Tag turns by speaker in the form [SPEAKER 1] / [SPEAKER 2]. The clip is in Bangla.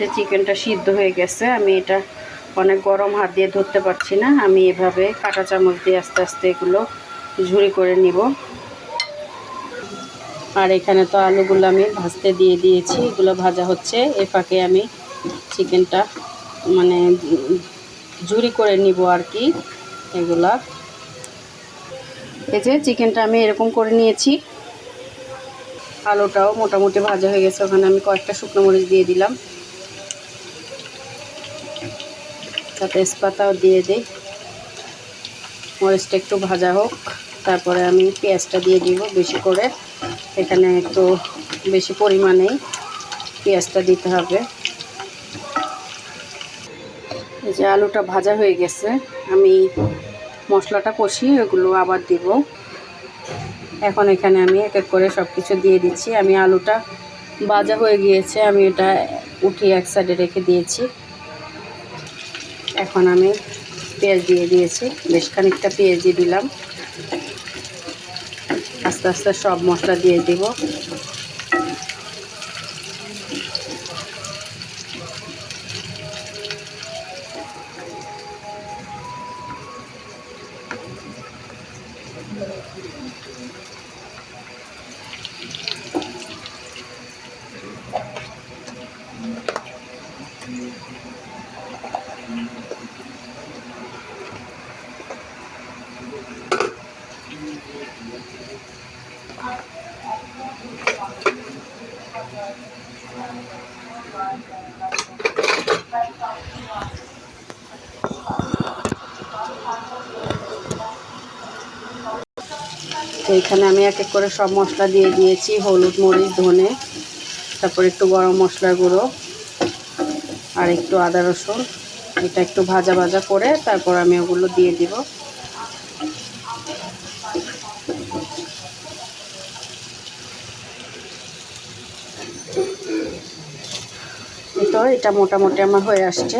[SPEAKER 1] যে চিকেনটা সিদ্ধ হয়ে গেছে। আমি এটা অনেক গরম হাত দিয়ে ধরতে পারছি না, আমি এভাবে কাঁটা চামচ দিয়ে আস্তে আস্তে এগুলো ঝুরি করে নিব। আর এখানে তো আলুগুলো আমি ভাজতে দিয়ে দিয়েছি, এগুলো ভাজা হচ্ছে। এর ফাঁকে আমি চিকেনটা মানে ঝুরি করে নিব আর কি। এগুলা এই যে চিকেনটা আমি এরকম করে নিয়েছি। আলুটাও মোটামুটি ভাজা হয়ে গেছে, ওখানে আমি কয়েকটা শুকনো মরিচ দিয়ে দিলাম, তাতে তেজপাতাও দিয়ে দিই। মরিচটা একটু ভাজা হোক, তারপরে আমি পেঁয়াজটা দিয়ে দিব বেশি করে। এখানে একটু বেশি পরিমাণেই পেঁয়াজটা দিতে হবে। এই যে আলুটা ভাজা হয়ে গেছে, আমি মশলাটা কষিয়ে ওগুলো আবার দিব। এখন এখানে আমি এক এক করে সব কিছু দিয়ে দিচ্ছি। আমি আলুটা ভাজা হয়ে গিয়েছে, আমি এটা উঠিয়ে এক সাইডে রেখে দিয়েছি। এখন আমি পেঁয়াজ দিয়ে দিয়েছি, বেশ খানিকটা পেঁয়াজই দিলাম। আস্তে আস্তে সব মশলা দিয়ে দিব। এইখানে আমি এক এক করে সব মশলা দিয়ে দিয়েছি, হলুদ, মরিচ, ধনে, তারপর একটু গরম মশলার গুঁড়ো আর একটু আদা রসুন। এটা একটু ভাজা ভাজা করে তারপর আমি ওগুলো দিয়ে দিব। তো এটা মোটামুটি আমার হয়ে আসছে।